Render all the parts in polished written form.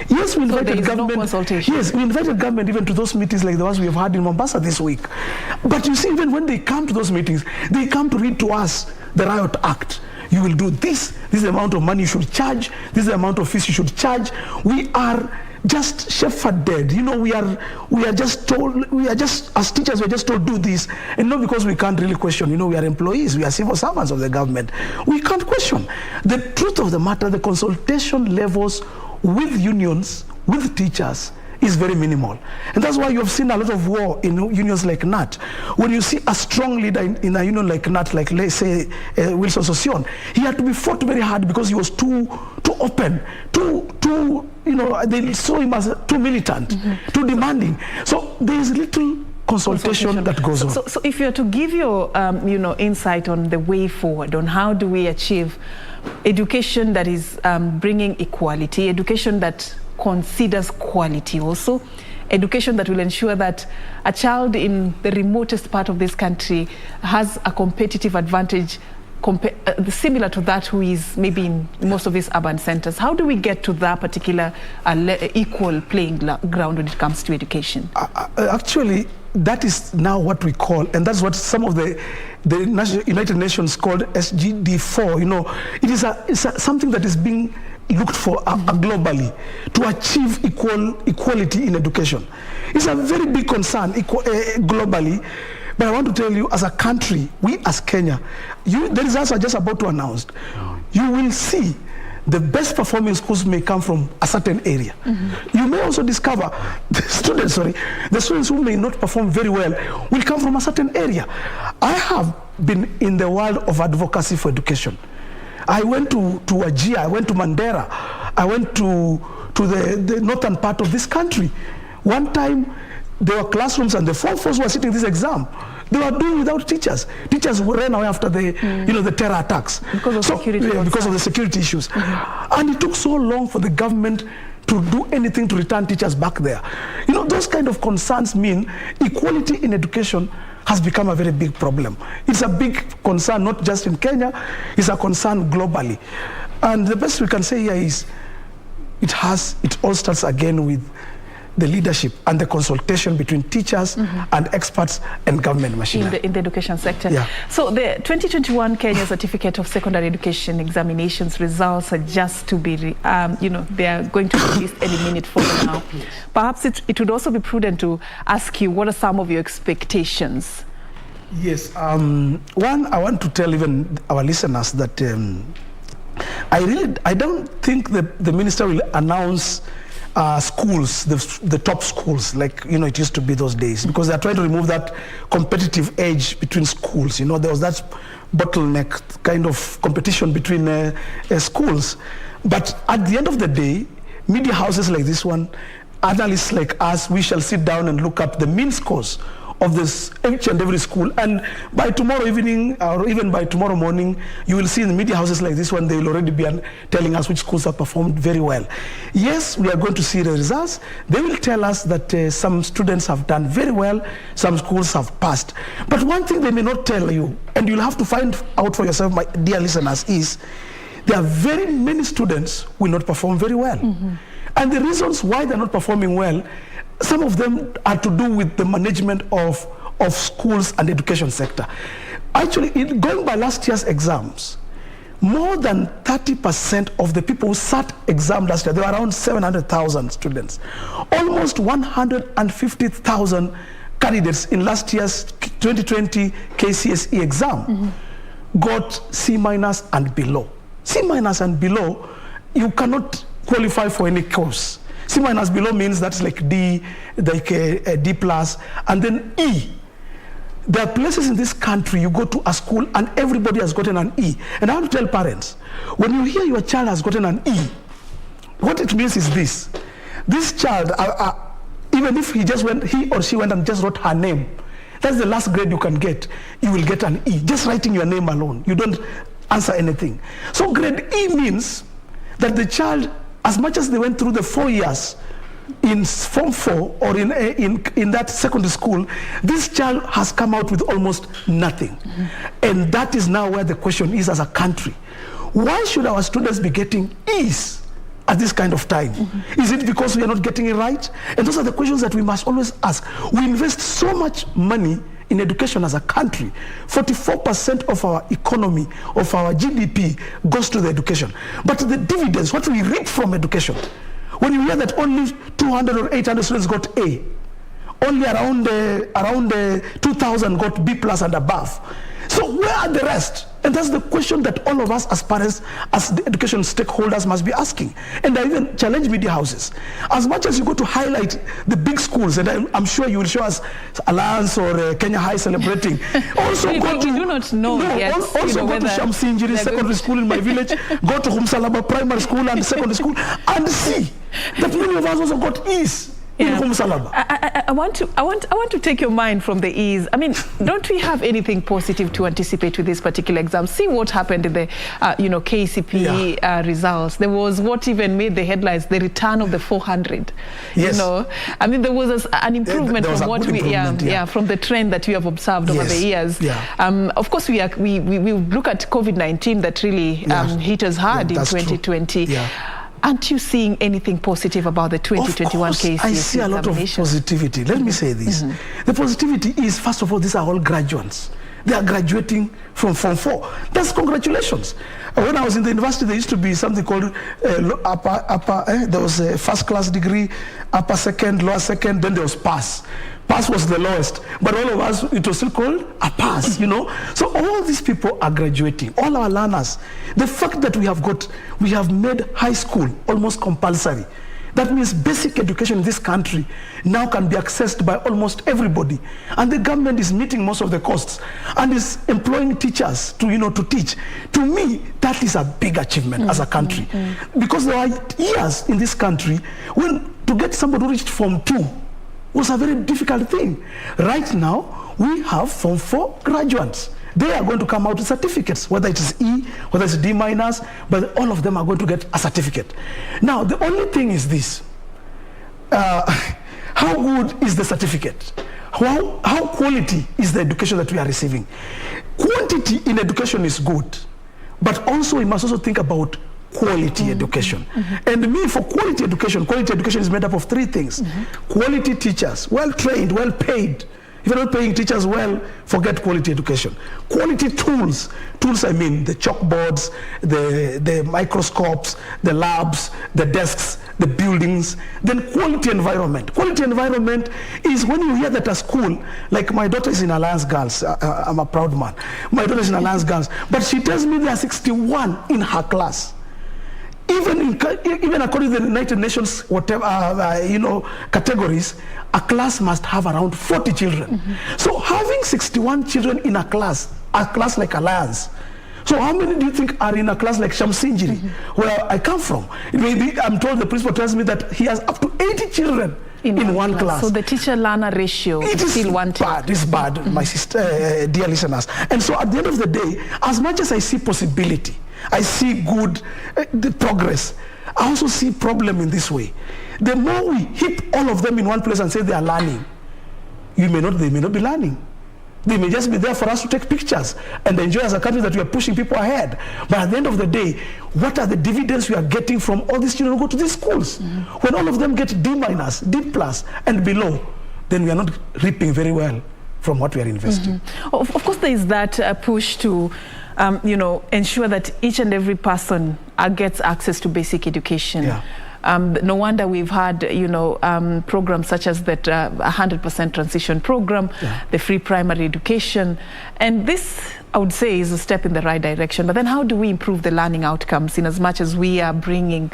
Yes, we invited government. No consultation. Yes, we invited government even to those meetings like the ones we have had in Mombasa this week. But you see, even when they come to those meetings, they come to read to us the Riot Act. You will do this. This is the amount of money you should charge. This is the amount of fees you should charge. We are just shepherded. You know, we are just told, as teachers, we are just told do this. And not because we can't really question. You know, we are employees. We are civil servants of the government. We can't question. The truth of the matter, the consultation levels with unions, with teachers, is very minimal. And that's why you have seen a lot of war in unions like NAT. When you see a strong leader in a union like NAT, like let's say Wilson Sossion, he had to be fought very hard because he was too open, too you know, they saw him as too militant, too demanding. So there is little consultation that goes on. So if you are to give your you know, insight on the way forward, on how do we achieve education that is bringing equality, education that considers quality also, education that will ensure that a child in the remotest part of this country has a competitive advantage similar to that who is maybe in most of these urban centers. How do we get to that particular equal playing ground when it comes to education? Actually, that is now what we call, and that's what some of the United Nations called SGD4. You know, it is something that is being looked for globally to achieve equality in education. It's a very big concern globally. But I want to tell you, as a country, we as Kenya, the results are just about to announce. You will see the best performing schools may come from a certain area. You may also discover the students who may not perform very well will come from a certain area. I have been in the world of advocacy for education. I went to Wajir, I went to Mandera, I went to the northern part of this country. One time, there were classrooms and the Form 4s were sitting this exam. They were doing without teachers. Teachers ran away after the, you know, the terror attacks. Because of because of the security issues. And it took so long for the government to do anything to return teachers back there. You know, those kind of concerns mean equality in education has become a very big problem. It's a big concern, not just in Kenya, it's a concern globally. And the best we can say here is, it all starts again with the leadership and the consultation between teachers and experts and government machinery. In the education sector. Yeah. So the 2021 Kenya Certificate of Secondary Education examinations results are just to be, you know, they are going to be released any minute from now. Perhaps it would also be prudent to ask you, what are some of your expectations? Yes. One, I want to tell even our listeners that I don't think the minister will announce schools, the top schools, like, you know, it used to be those days, because they're trying to remove that competitive edge between schools. You know, there was that bottleneck kind of competition between schools. But at the end of the day, media houses like this one, analysts like us, we shall sit down and look up the mean scores of this each and every school, and by tomorrow evening or even by tomorrow morning, you will see in the media houses like this one, they will already be telling us which schools have performed very well. Yes, we are going to see the results. They will tell us that some students have done very well, some schools have passed. But one thing they may not tell you, and you'll have to find out for yourself, my dear listeners, is there are very many students who will not perform very well. And the reasons why they're not performing well, some of them are to do with the management of schools and education sector. Actually, going by last year's exams, more than 30% of the people who sat exam last year, there were around 700,000 students. Almost 150,000 candidates in last year's 2020 KCSE exam got C- and below. C- and below, you cannot qualify for any course. C- below means that's like D, like a D+, and then E. There are places in this country you go to a school and everybody has gotten an E. And I want to tell parents, when you hear your child has gotten an E, what it means is this. This child, even if he or she went and just wrote her name, that's the last grade you can get, you will get an E. Just writing your name alone, you don't answer anything. So grade E means that the child, as much as they went through the 4 years in Form 4 or in that secondary school, this child has come out with almost nothing. And that is now where the question is as a country. Why should our students be getting E's at this kind of time? Is it because we are not getting it right? And those are the questions that we must always ask. We invest so much money in education as a country. 44% of our economy, of our GDP, goes to the education. But the dividends, what we reap from education, when you hear that only 200 or 800 students got A, only around 2,000 got B plus and above. So where are the rest? And that's the question that all of us as parents, as the education stakeholders must be asking. And I even challenge media houses. As much as you go to highlight the big schools, and I'm sure you will show us Alliance or Kenya High celebrating. Also we do not know yet. Also go to Shamsinjiri Secondary School in my village, go to Humsalaba Primary School and Secondary School, and see that many of us also got E's. Yeah. I want to take your mind from the ease. I mean, don't we have anything positive to anticipate with this particular exam? See what happened in the KCPE results. There was what even made the headlines, the return of the 400. Yes. You know, I mean, there was an improvement from what we from the trend that we have observed over the years. Yeah. Of course, we look at COVID-19 that really hit us hard in 2020. Yeah. Aren't you seeing anything positive about the 2021 KCSE I see a lot of positivity. Let me say this. The positivity is, first of all, these are all graduates. They are graduating from Form 4. That's congratulations. When I was in the university, there used to be something called there was a first class degree, upper second, lower second, then there was pass. Pass was the lowest, but all of us, it was still called a pass, you know. So all these people are graduating, all our learners. The fact that we have made high school almost compulsory. That means basic education in this country now can be accessed by almost everybody. And the government is meeting most of the costs and is employing teachers to teach. To me, that is a big achievement as a country. Because there are years in this country when to get somebody who reached Form 2 was a very difficult thing. Right now, we have Form 4 graduates. They are going to come out with certificates, whether it is E, whether it's D minus, but all of them are going to get a certificate. Now, the only thing is this. How good is the certificate? How quality is the education that we are receiving? Quantity in education is good, but also we must also think about quality education. And me, for quality education is made up of three things. Quality teachers, well-trained, well-paid. If you're not paying teachers well, forget quality education. Quality tools. Tools, I mean the chalkboards, the microscopes, the labs, the desks, the buildings. Then quality environment. Quality environment is when you hear that a school, like my daughter is in Alliance Girls. I'm a proud man. My daughter is in Alliance Girls. But she tells me there are 61 in her class. Even according to the United Nations, categories, a class must have around 40 children. So having 61 children in a class like Alliance. So how many do you think are in a class like Shamsinjiri, where I come from? Maybe I'm told, the principal tells me that he has up to 80 children in one class. So the teacher-learner ratio is still one to one. It's bad, my sister, dear listeners. And so at the end of the day, as much as I see possibility, I see good the progress, I also see problem in this way. The more we heap all of them in one place and say they are learning, they may not be learning. They may just be there for us to take pictures and enjoy as a country that we are pushing people ahead. But at the end of the day, what are the dividends we are getting from all these children who go to these schools? When all of them get D minus, D plus, and below, then we are not reaping very well from what we are investing. Of course, there is that push to ensure that each and every person gets access to basic education. No wonder we've had, programs such as that 100% transition program, the free primary education. And this, I would say, is a step in the right direction. But then how do we improve the learning outcomes in as much as we are bringing,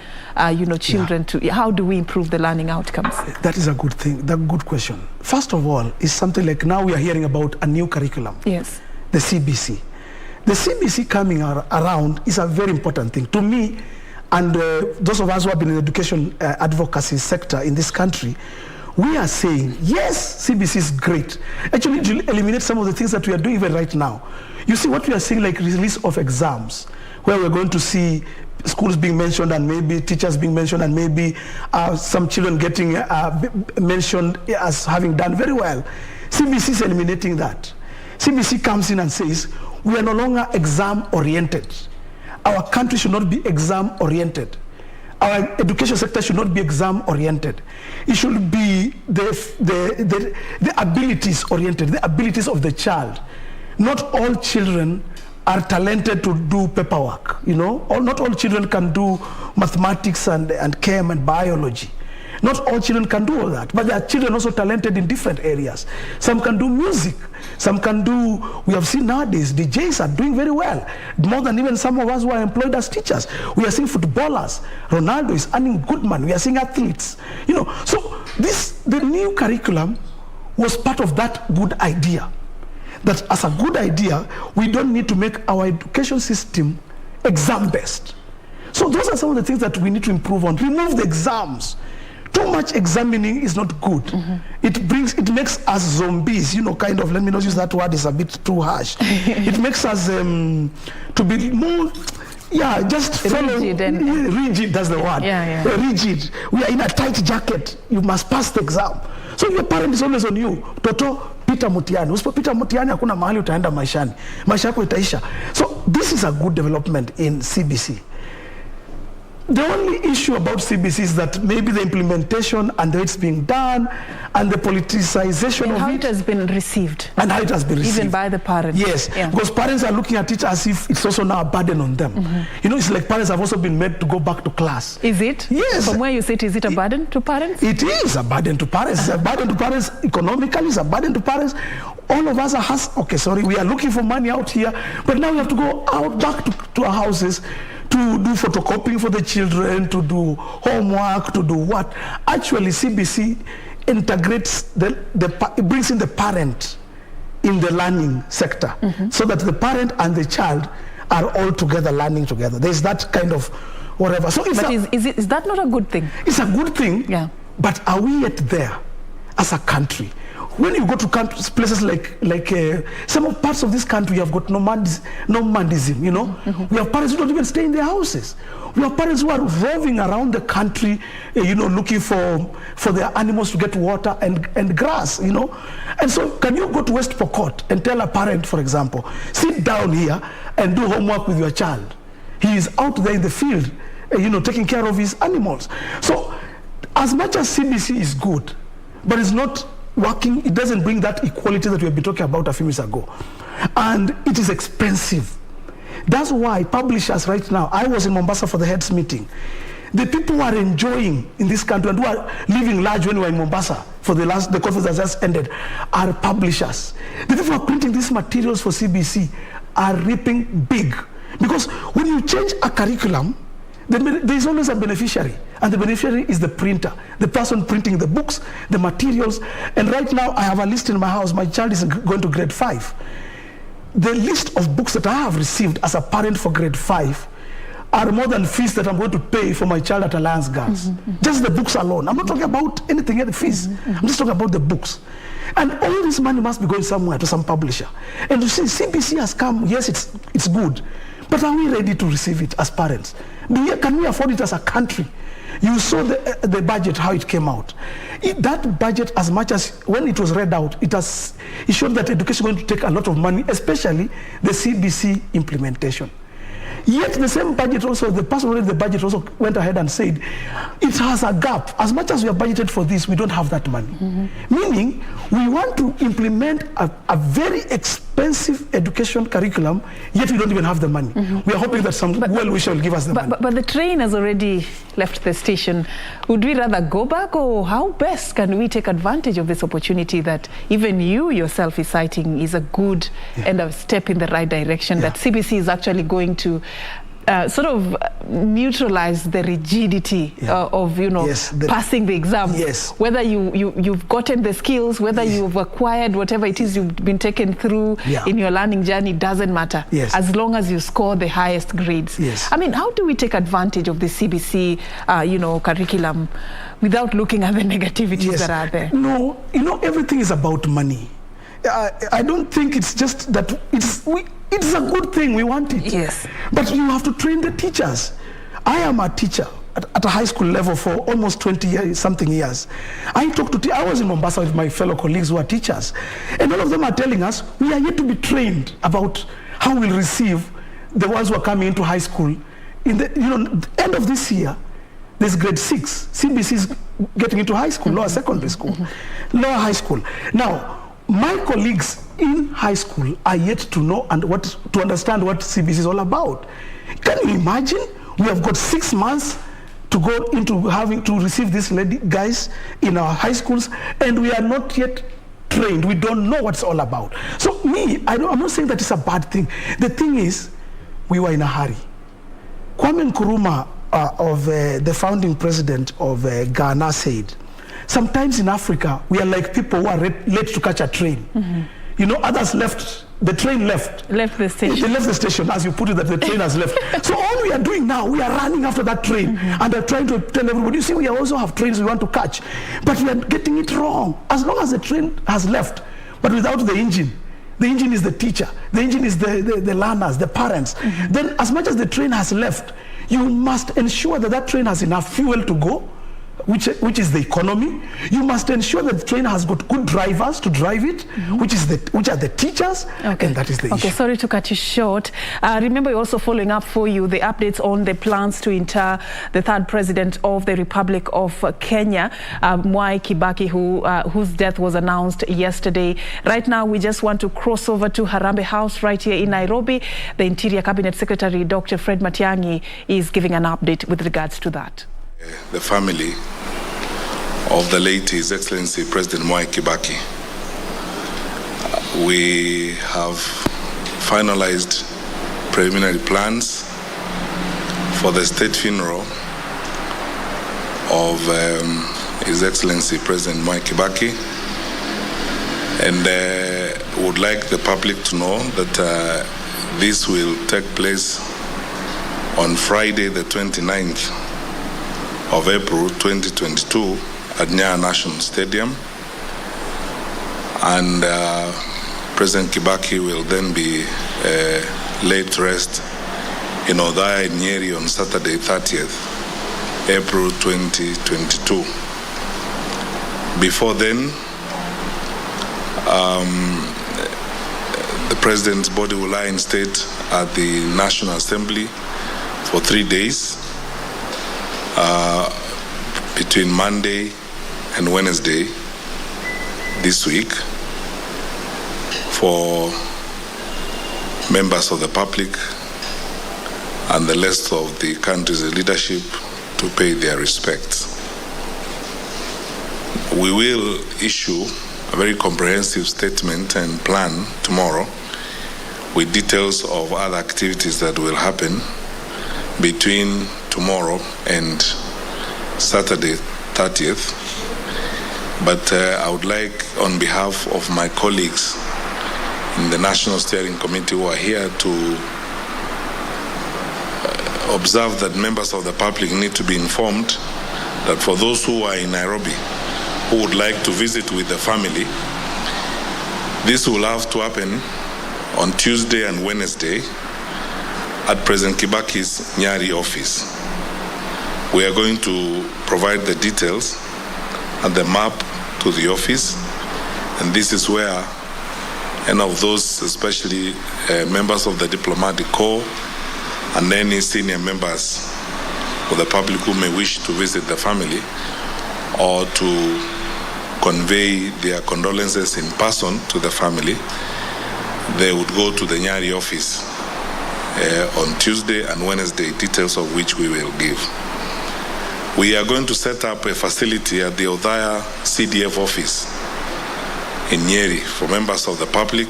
children to, how do we improve the learning outcomes? That is a good thing, that's a good question. First of all, is something like now we are hearing about a new curriculum. Yes. The CBC. The CBC coming around is a very important thing. To me, and those of us who have been in the education advocacy sector in this country, we are saying, yes, CBC is great. Actually, it will eliminate some of the things that we are doing even right now. You see what we are seeing, like release of exams, where we're going to see schools being mentioned and maybe teachers being mentioned and maybe some children getting mentioned as having done very well. CBC is eliminating that. CBC comes in and says, we are no longer exam-oriented. Our country should not be exam-oriented. our education sector should not be exam oriented. It should be the abilities oriented, the abilities of the child. Not all children are talented to do paperwork, you know, or not all children can do mathematics and chem and biology. Not all children can do all that, but there are children also talented in different areas. Some can do music, some can do, we have seen nowadays, DJs are doing very well, more than even some of us who are employed as teachers. We are seeing footballers, Ronaldo is earning good money, we are seeing athletes, you know. So the new curriculum was part of that good idea. That as a good idea, we don't need to make our education system exam-based. So those are some of the things that we need to improve on. Remove the exams. Too much examining is not good. It makes us zombies, you know, kind of, let me not use that word, it's a bit too harsh. It makes us to be more, just rigid. Rigid, that's the word. Rigid. We are in a tight jacket. You must pass the exam. So your parent is always on you. Toto, pita mutiani. Usipopita mutiani, hakuna mahali utaenda maishani. Maisha yako itaisha. So this is a good development in CBC. The only issue about CBC is that maybe the implementation and the way it's being done and the politicization and of how it has been received. And how it has been received. Even by the parents. Yes, because parents are looking at it as if it's also now a burden on them. You know, it's like parents have also been made to go back to class. Is it? Yes. From where you sit, is it a burden to parents? It is a burden to parents. It's a burden to parents economically. It's a burden to parents. All of us are we are looking for money out here, but now we have to go out back to our houses to do photocopying for the children, to do homework, to do what? Actually, CBC integrates, it brings in the parent in the learning sector, so that the parent and the child are all together learning together. There's that kind of whatever. So is that not a good thing? It's a good thing, but are we yet there as a country? When you go to places like some parts of this country, you have got nomadism, you know. We have parents who don't even stay in their houses. We have parents who are roving around the country, you know, looking for their animals to get water and grass, you know. And so can you go to West Pokot and tell a parent, for example, sit down here and do homework with your child? He is out there in the field, you know, taking care of his animals. So as much as CBC is good, but it's not working, it doesn't bring that equality that we have been talking about a few minutes ago. And it is expensive. That's why publishers right now, I was in Mombasa for the heads meeting. The people who are enjoying in this country and who are living large when we were in Mombasa for the conference that just ended are publishers. The people who are printing these materials for CBC are reaping big. Because when you change a curriculum, there is always a beneficiary, and the beneficiary is the printer, the person printing the books, the materials. And right now I have a list in my house. My child is going to grade 5. The list of books that I have received as a parent for grade 5 are more than fees that I'm going to pay for my child at Alliance Girls. Just the books alone. I'm not talking about anything else, fees. I'm just talking about the books. And all this money must be going somewhere to some publisher. And you see, CBC has come, yes, it's good. But are we ready to receive it as parents? Can we afford it as a country? You saw the budget, how it came out. That budget, as much as when it was read out, it showed that education is going to take a lot of money, especially the CBC implementation. Yet the same budget also, the person who read the budget also went ahead and said, it has a gap. As much as we have budgeted for this, we don't have that money. Meaning, we want to implement a very expensive education curriculum, yet we don't even have the money. We are hoping that some well-wisher will give us the money. But the train has already left the station. Would we rather go back, or how best can we take advantage of this opportunity that even you yourself is citing is a good and a step in the right direction, that CBC is actually going to sort of neutralize the rigidity of, you know, passing the exam. Whether you've gotten the skills, whether you've acquired whatever it is you've been taken through in your learning journey, doesn't matter. As long as you score the highest grades. I mean, how do we take advantage of the CBC, you know, curriculum without looking at the negativities that are there? No, you know, everything is about money. I don't think it's just that it's a good thing, we want it. But you have to train the teachers. I am a teacher at a high school level for almost 20 something years. I was in Mombasa with my fellow colleagues who are teachers, and all of them are telling us we are yet to be trained about how we'll receive the ones who are coming into high school. In the end of this year, there's grade 6. CBC is getting into high school, lower secondary school, lower high school. Now, my colleagues in high school are yet to know and to understand what CBC is all about. Can you imagine? We have got 6 months to go into having to receive these guys in our high schools, and we are not yet trained. We don't know what's all about. So I'm not saying that it's a bad thing. The thing is, we were in a hurry. Kwame Nkrumah, the founding president of Ghana, said, sometimes in Africa, we are like people who are late to catch a train. You know, others left, the train left. Left the station. They left the station, as you put it, that the train has left. So all we are doing now, we are running after that train. And they're trying to tell everybody, you see, we also have trains we want to catch. But we are getting it wrong. As long as the train has left, but without the engine is the teacher, the engine is the learners, the parents. Then as much as the train has left, you must ensure that that train has enough fuel to go, which is the economy. You must ensure that the train has got good drivers to drive it, which are the teachers, and that is the issue. Okay, sorry to cut you short. Remember, you're also following up for you the updates on the plans to inter the third president of the Republic of Kenya, Mwai Kibaki, whose death was announced yesterday. Right now, we just want to cross over to Harambee House right here in Nairobi. The Interior Cabinet Secretary, Dr. Fred Matiang'i, is giving an update with regards to that. The family of the late His Excellency President Mwai Kibaki. We have finalized preliminary plans for the state funeral of His Excellency President Mwai Kibaki, and would like the public to know that this will take place on Friday the 29th of April 2022 at Nyayo National Stadium, and President Kibaki will then be laid to rest in Othaya in Nyeri on Saturday 30th April 2022. Before then, the President's body will lie in state at the National Assembly for 3 days, between Monday and Wednesday this week, for members of the public and the rest of the country's leadership to pay their respects. We will issue a very comprehensive statement and plan tomorrow with details of other activities that will happen between tomorrow and Saturday 30th. But I would like, on behalf of my colleagues in the National Steering Committee who are here, to observe that members of the public need to be informed that for those who are in Nairobi who would like to visit with the family, this will have to happen on Tuesday and Wednesday at President Kibaki's Nyeri office. We are going to provide the details and the map to the office, and this is where any of those, especially members of the diplomatic corps and any senior members of the public who may wish to visit the family or to convey their condolences in person to the family, they would go to the Nyeri office on Tuesday and Wednesday, details of which we will give. We are going to set up a facility at the Othaya CDF office in Nyeri for members of the public,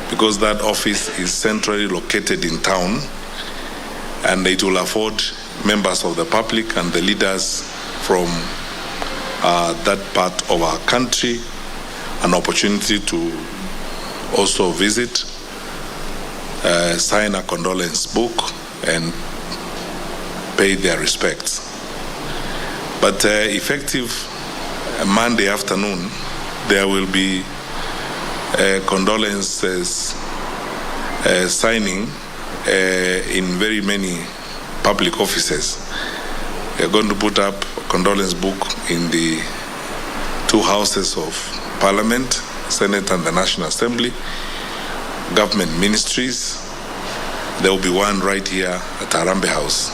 because that office is centrally located in town, and it will afford members of the public and the leaders from that part of our country an opportunity to also visit, sign a condolence book, and pay their respects. But effective Monday afternoon, there will be condolences signing in very many public offices. We are going to put up a condolence book in the two houses of Parliament, Senate and the National Assembly, government ministries. There will be one right here at Harambee House.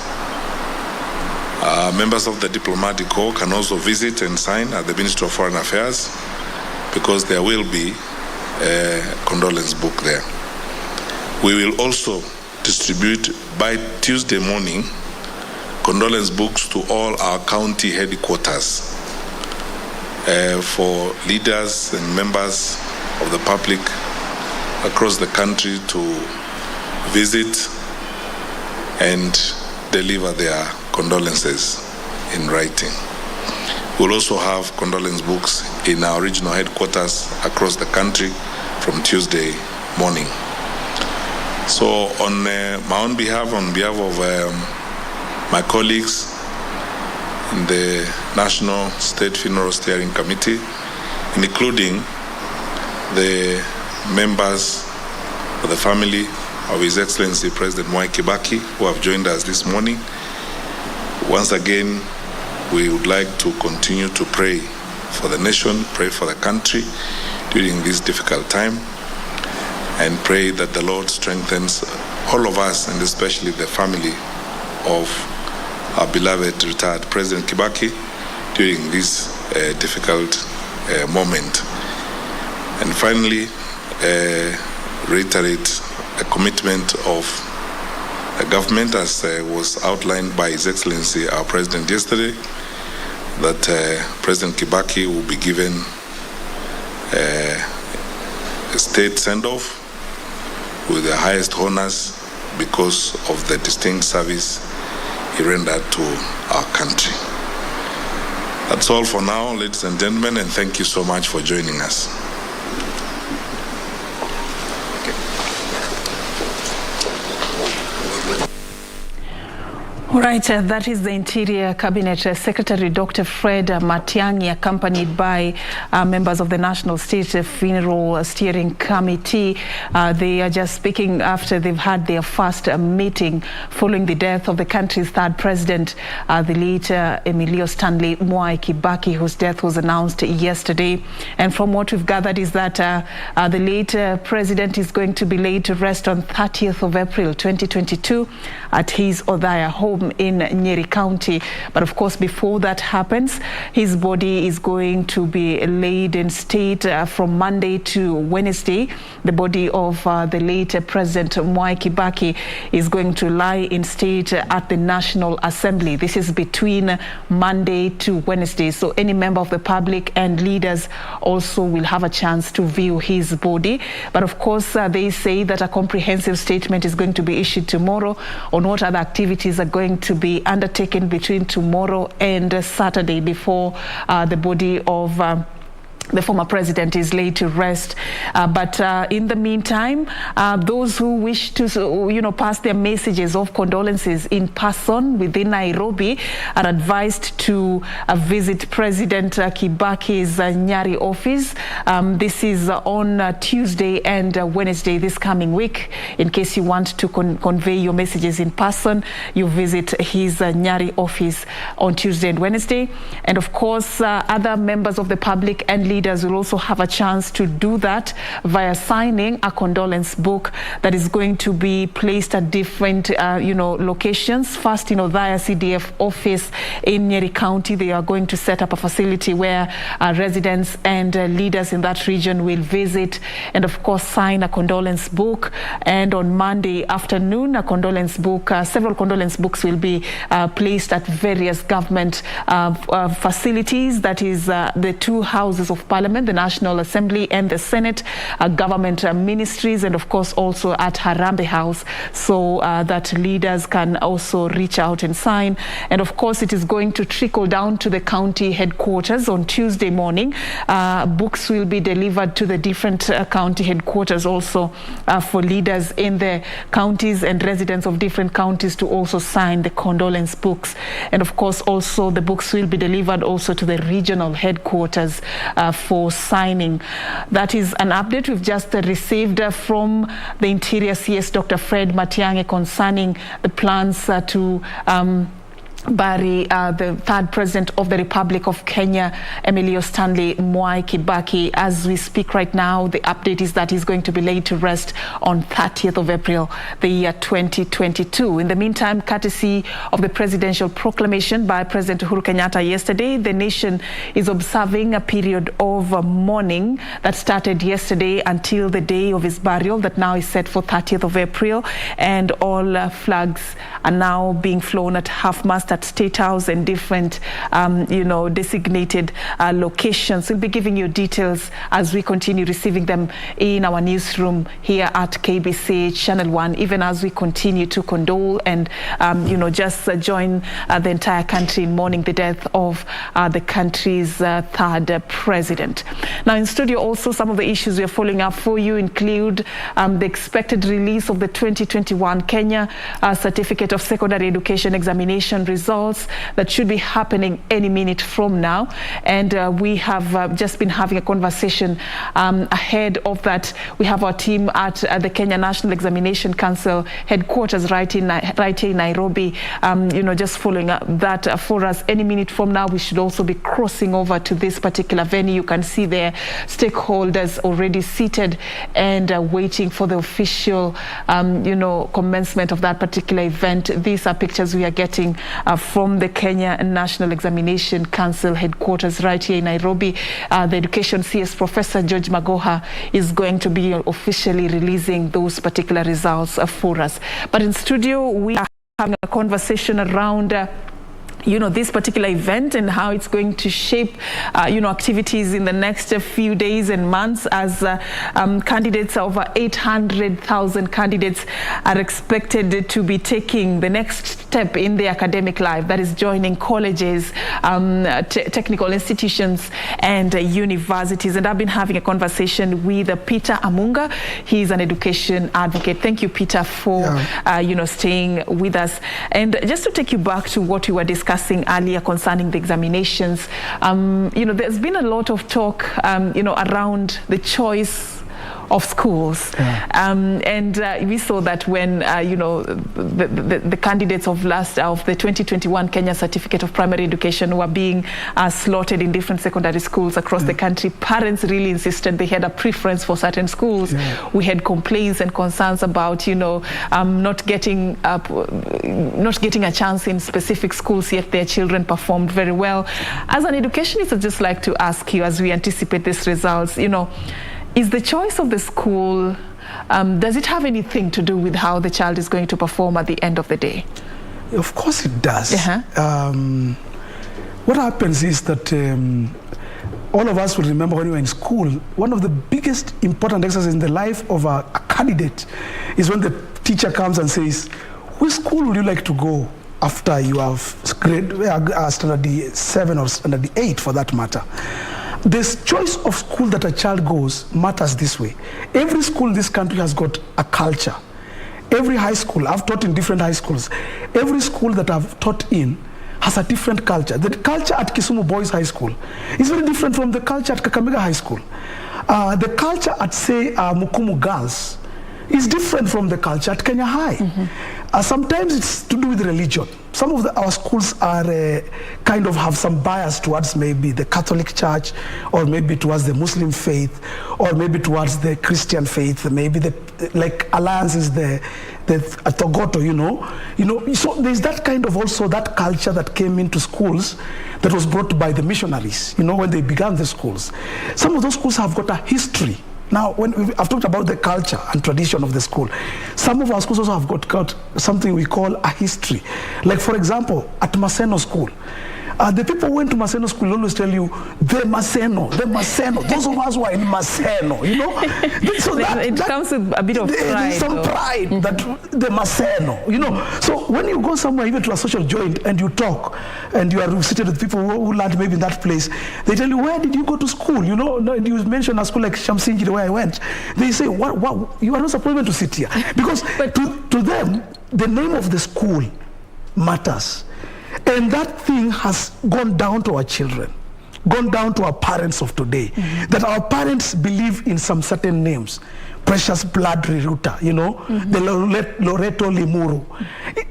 Members of the diplomatic corps can also visit and sign at the Ministry of Foreign Affairs, because there will be a condolence book there. We will also distribute by Tuesday morning condolence books to all our county headquarters for leaders and members of the public across the country to visit and deliver their condolences in writing. We'll also have condolence books in our regional headquarters across the country from Tuesday morning. So on my own behalf, on behalf of my colleagues in the National State Funeral Steering Committee, including the members of the family of His Excellency President Mwai Kibaki, who have joined us this morning, once again, we would like to continue to pray for the nation, pray for the country during this difficult time, and pray that the Lord strengthens all of us, and especially the family of our beloved retired President Kibaki during this difficult moment. And finally, reiterate a commitment of the government, as was outlined by His Excellency our President yesterday, that President Kibaki will be given a state send-off with the highest honors because of the distinct service he rendered to our country. That's all for now, ladies and gentlemen, and thank you so much for joining us. All right, that is the Interior Cabinet Secretary, Dr. Fred Matiang'i, accompanied by members of the National State Funeral Steering Committee. They are just speaking after they've had their first meeting following the death of the country's third president, the late Emilio Stanley Mwai Kibaki, whose death was announced yesterday. And from what we've gathered is that the late president is going to be laid to rest on 30th of April 2022 at his Othaya home in Nyeri County. But of course, before that happens, his body is going to be laid in state from Monday to Wednesday. The body of the late President Mwai Kibaki is going to lie in state at the National Assembly. This is between Monday to Wednesday. So any member of the public and leaders also will have a chance to view his body. But of course, they say that a comprehensive statement is going to be issued tomorrow on what other activities are going to be undertaken between tomorrow and Saturday before the body of the former president is laid to rest. But in the meantime, those who wish to, pass their messages of condolences in person within Nairobi are advised to visit President Kibaki's Nyeri office. This is on Tuesday and Wednesday this coming week. In case you want to convey your messages in person, you visit his Nyeri office on Tuesday and Wednesday. And of course, other members of the public and leaders will also have a chance to do that via signing a condolence book that is going to be placed at different locations. First in Othaya CDF office in Nyeri County, they are going to set up a facility where residents and leaders in that region will visit and of course sign a condolence book. And on Monday afternoon, a condolence book, several condolence books will be placed at various government facilities, that is the two houses of Parliament, the National Assembly and the Senate, government ministries, and of course also at Harambee House, so that leaders can also reach out and sign. And of course it is going to trickle down to the county headquarters on Tuesday morning. Books will be delivered to the different county headquarters also for leaders in the counties and residents of different counties to also sign the condolence books. And of course also the books will be delivered also to the regional headquarters for signing. That is an update we've just received from the Interior CS, Dr. Fred Matiang'i, concerning the plans to Barry, the third president of the Republic of Kenya, Emilio Stanley Mwai Kibaki. As we speak right now, the update is that he's going to be laid to rest on 30th of April, the year 2022. In the meantime, courtesy of the presidential proclamation by President Uhuru Kenyatta yesterday, the nation is observing a period of mourning that started yesterday until the day of his burial that now is set for 30th of April. And all flags are now being flown at half-mast at State House and different, designated locations. We'll be giving you details as we continue receiving them in our newsroom here at KBC Channel 1, even as we continue to condole and, just join the entire country in mourning the death of the country's third president. Now, in studio also, some of the issues we are following up for you include the expected release of the 2021 Kenya Certificate of Secondary Education Examination results that should be happening any minute from now. And we have just been having a conversation ahead of that. We have our team at the Kenya National Examination Council headquarters right here in Nairobi, just following up that for us. Any minute from now, we should also be crossing over to this particular venue. You can see there stakeholders already seated and waiting for the official, commencement of that particular event. These are pictures we are getting from the Kenya National Examination Council headquarters right here in Nairobi. The Education CS Professor George Magoha is going to be officially releasing those particular results for us. But in studio, we are having a conversation around this particular event and how it's going to shape, activities in the next few days and months as candidates, over 800,000 candidates are expected to be taking the next step in their academic life, that is joining colleges, technical institutions and universities. And I've been having a conversation with Peter Amunga. He's an education advocate. Thank you, Peter, for staying with us. And just to take you back to what we were discussing earlier concerning the examinations, there's been a lot of talk, around the choice of schools. And we saw that when, the candidates of the 2021 Kenya Certificate of Primary Education were being slotted in different secondary schools across the country, parents really insisted they had a preference for certain schools. We had complaints and concerns about, not getting a chance in specific schools, yet their children performed very well. As an educationist, I'd just like to ask you, as we anticipate these results, is the choice of the school, does it have anything to do with how the child is going to perform at the end of the day? Of course it does. What happens is that all of us will remember when we were in school, one of the biggest important exercises in the life of a candidate is when the teacher comes and says, which school would you like to go after you have standard 7 or standard 8 for that matter? This choice of school that a child goes matters this way. Every school in this country has got a culture. Every high school, I've taught in different high schools. Every school that I've taught in has a different culture. The culture at Kisumu Boys High School is very different from the culture at Kakamega High School. The culture at, say, Mukumu Girls is different from the culture at Kenya High. Sometimes it's to do with religion. Some of our schools are kind of have some bias towards maybe the Catholic Church, or maybe towards the Muslim faith, or maybe towards the Christian faith. Maybe Alliance is the Togoto, So there's that kind of also that culture that came into schools that was brought by the missionaries, when they began the schools. Some of those schools have got a history. Now, I've talked about the culture and tradition of the school. Some of our schools also have got something we call a history. Like, for example, at Maseno School, the people who went to Maseno School will always tell you, the Maseno, those of us who are in Maseno, So it comes with a bit of pride. There's some pride that the Maseno, So when you go somewhere, even to a social joint, and you talk, and you are seated with people who learned maybe in that place, they tell you, where did you go to school? You mention a school like Shamsinjiri where I went. They say, what you are not supposed to sit here. Because to them, the name of the school matters. And that thing has gone down to our children, gone down to our parents of today, that our parents believe in some certain names. Precious Blood Riruta, the Loreto Limuru.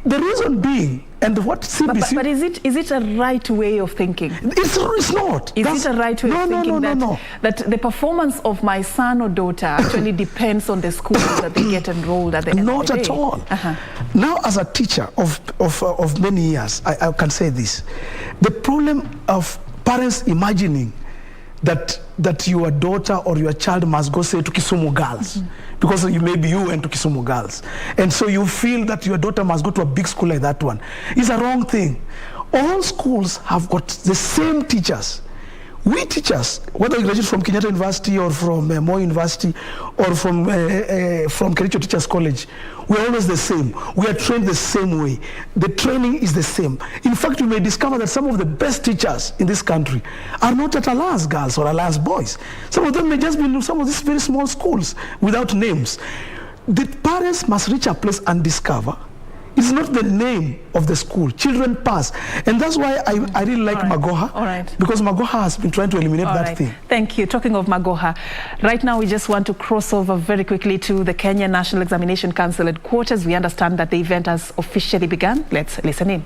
The reason being, And what CBC... But is it a right way of thinking? It's not. Is it a right way of thinking that the performance of my son or daughter actually depends on the school that they get enrolled at the end Not of the day? at all. Now, as a teacher of many years, I can say this. The problem of parents imagining that your daughter or your child must go, say, to Kisumu Girls, because maybe you went to Kisumu Girls, and so you feel that your daughter must go to a big school like that one. It's a wrong thing. All schools have got the same teachers. We teachers, whether you graduate from Kenyatta University or from Moi University or from Kericho Teachers College, we're always the same. We are trained the same way. The training is the same. In fact, you may discover that some of the best teachers in this country are not at Alliance Girls or Alliance Boys. Some of them may just be in some of these very small schools without names. The parents must reach a place and discover it's not the name of the school. Children pass. And that's why I really like Magoha. Because Magoha has been trying to eliminate that thing. Thank you. Talking of Magoha, right now we just want to cross over very quickly to the Kenya National Examination Council headquarters. We understand that the event has officially begun. Let's listen in.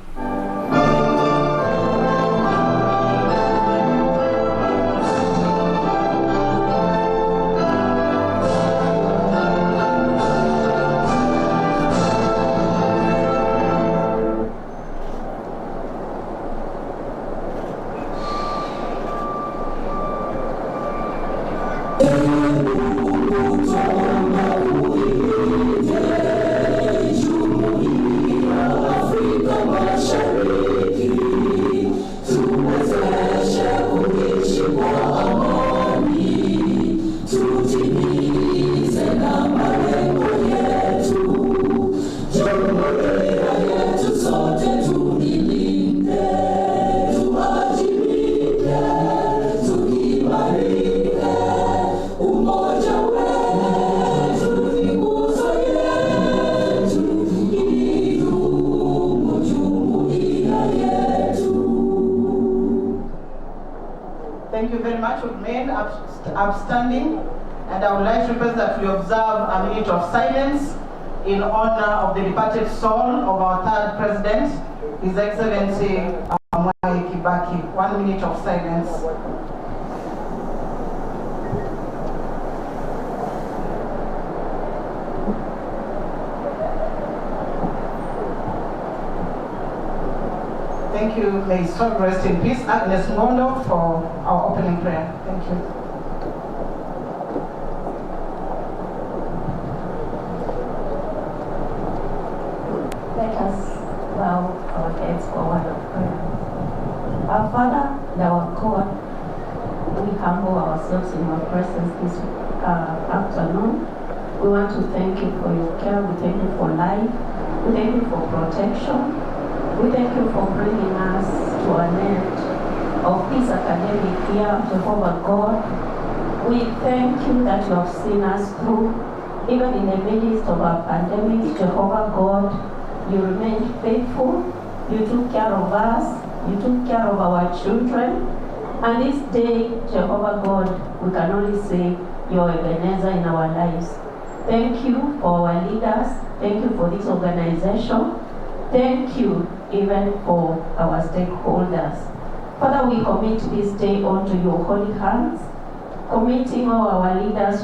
Thank you very much. We've made upstanding, and I would like to request that we observe a minute of silence in honor of the departed soul of our third president, His Excellency Mwai Kibaki. 1 minute of silence. Thank you. May his soul rest in peace. Agnes Ngondo for our opening prayer. Thank you. Let us bow our heads for a word of prayer. Our Father and our God, we humble ourselves in your presence this afternoon. We want to thank you for your care. We thank you for life. We thank you for protection. We thank you for bringing us to an end of this academic year, Jehovah God. We thank you that you have seen us through, even in the midst of our pandemic, Jehovah God. You remained faithful. You took care of us. You took care of our children. And this day, Jehovah God, we can only say you're Ebenezer in our lives. Thank you for our leaders. Thank you for this organization. Thank you even for our stakeholders. Father, we commit this day onto your holy hands, committing all our leaders who